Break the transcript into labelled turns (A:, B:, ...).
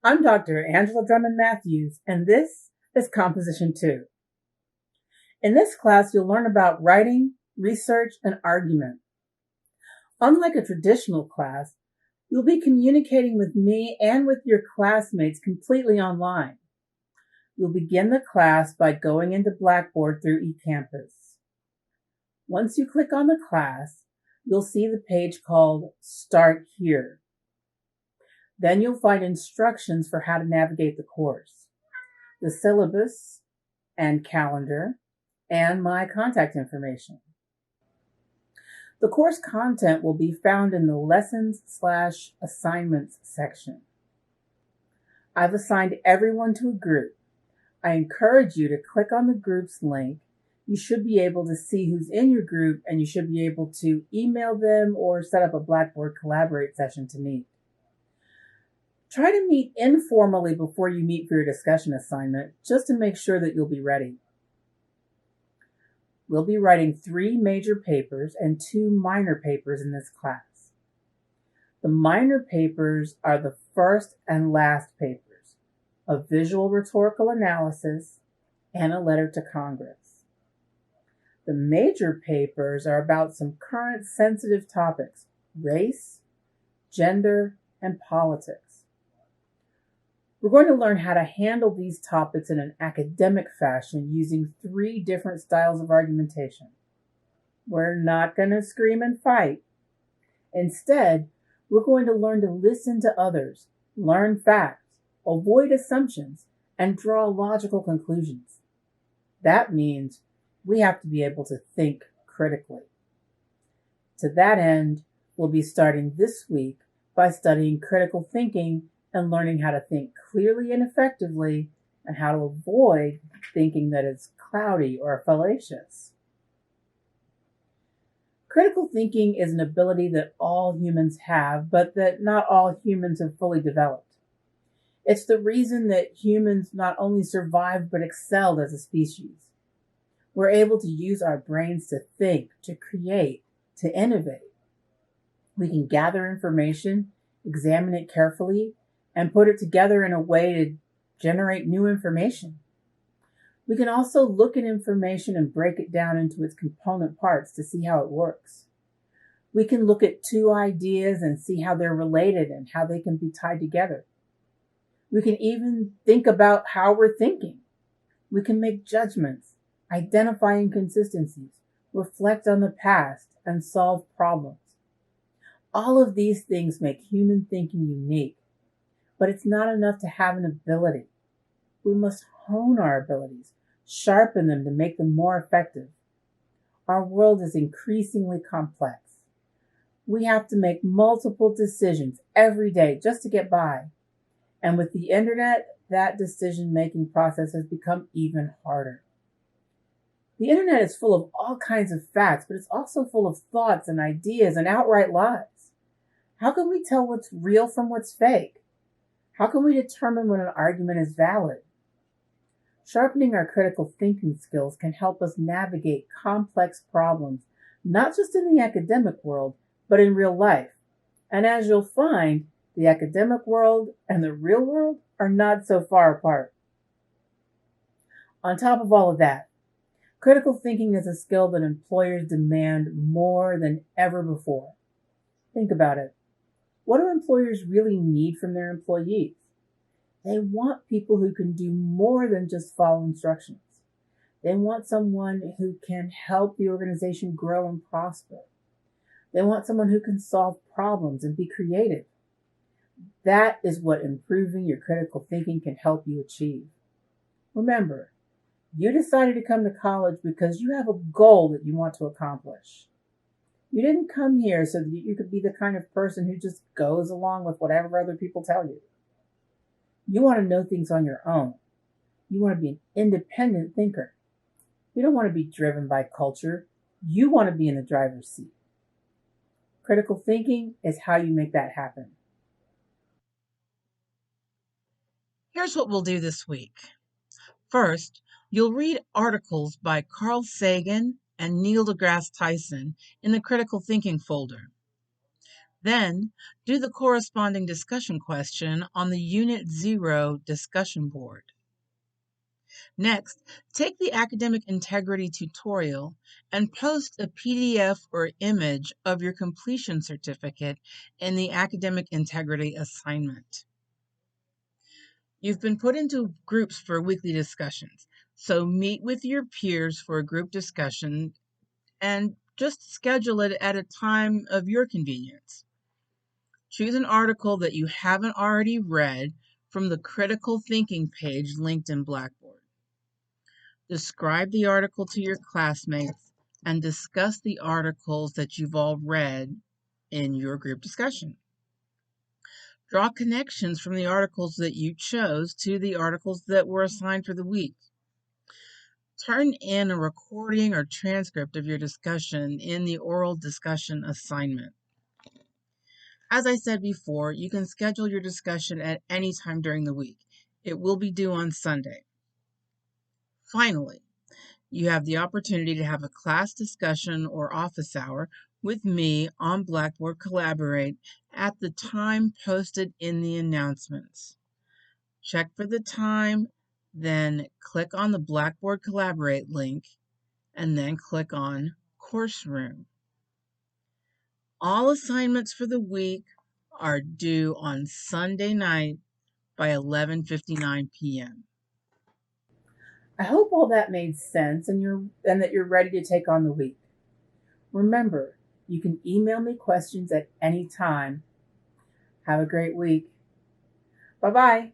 A: I'm Dr. Angela Drummond Matthews, and this is Composition 2. In this class, you'll learn about writing, research, and argument. Unlike a traditional class, you'll be communicating with me and with your classmates completely online. You'll begin the class by going into Blackboard through eCampus. Once you click on the class, you'll see the page called Start Here. Then you'll find instructions for how to navigate the course, the syllabus and calendar, and my contact information. The course content will be found in the Lessons/Assignments section. I've assigned everyone to a group. I encourage you to click on the group's link. You should be able to see who's in your group, and you should be able to email them or set up a Blackboard Collaborate session to meet. Try to meet informally before you meet for your discussion assignment, just to make sure that you'll be ready. We'll be writing 3 major papers and 2 minor papers in this class. The minor papers are the first and last papers, a visual rhetorical analysis, and a letter to Congress. The major papers are about some current sensitive topics: race, gender, and politics. We're going to learn how to handle these topics in an academic fashion using 3 different styles of argumentation. We're not going to scream and fight. Instead, we're going to learn to listen to others, learn facts, avoid assumptions, and draw logical conclusions. That means we have to be able to think critically. To that end, we'll be starting this week by studying critical thinking and learning how to think clearly and effectively, and how to avoid thinking that it's cloudy or fallacious. Critical thinking is an ability that all humans have, but that not all humans have fully developed. It's the reason that humans not only survived but excelled as a species. We're able to use our brains to think, to create, to innovate. We can gather information, examine it carefully, and put it together in a way to generate new information. We can also look at information and break it down into its component parts to see how it works. We can look at 2 ideas and see how they're related and how they can be tied together. We can even think about how we're thinking. We can make judgments, identify inconsistencies, reflect on the past, and solve problems. All of these things make human thinking unique. But it's not enough to have an ability. We must hone our abilities, sharpen them to make them more effective. Our world is increasingly complex. We have to make multiple decisions every day just to get by. And with the internet, that decision-making process has become even harder. The internet is full of all kinds of facts, but it's also full of thoughts and ideas and outright lies. How can we tell what's real from what's fake? How can we determine when an argument is valid? Sharpening our critical thinking skills can help us navigate complex problems, not just in the academic world, but in real life. And as you'll find, the academic world and the real world are not so far apart. On top of all of that, critical thinking is a skill that employers demand more than ever before. Think about it. What do employers really need from their employees? They want people who can do more than just follow instructions. They want someone who can help the organization grow and prosper. They want someone who can solve problems and be creative. That is what improving your critical thinking can help you achieve. Remember, you decided to come to college because you have a goal that you want to accomplish. You didn't come here so that you could be the kind of person who just goes along with whatever other people tell you. You want to know things on your own. You want to be an independent thinker. You don't want to be driven by culture. You want to be in the driver's seat. Critical thinking is how you make that happen.
B: Here's what we'll do this week. First, you'll read articles by Carl Sagan and Neil deGrasse Tyson in the Critical Thinking folder. Then, do the corresponding discussion question on the Unit 0 discussion board. Next, take the academic integrity tutorial and post a PDF or image of your completion certificate in the academic integrity assignment. You've been put into groups for weekly discussions, so meet with your peers for a group discussion and just schedule it at a time of your convenience. Choose an article that you haven't already read from the critical thinking page linked in Blackboard. Describe the article to your classmates and discuss the articles that you've all read in your group discussion. Draw connections from the articles that you chose to the articles that were assigned for the week. Turn in a recording or transcript of your discussion in the oral discussion assignment. As I said before, you can schedule your discussion at any time during the week. It will be due on Sunday. Finally, you have the opportunity to have a class discussion or office hour with me on Blackboard Collaborate at the time posted in the announcements. Check for the time, then click on the Blackboard Collaborate link, and then click on Course Room. All assignments for the week are due on Sunday night by 11:59 p.m.
A: I hope all that made sense and that you're ready to take on the week. Remember, you can email me questions at any time. Have a great week. Bye-bye.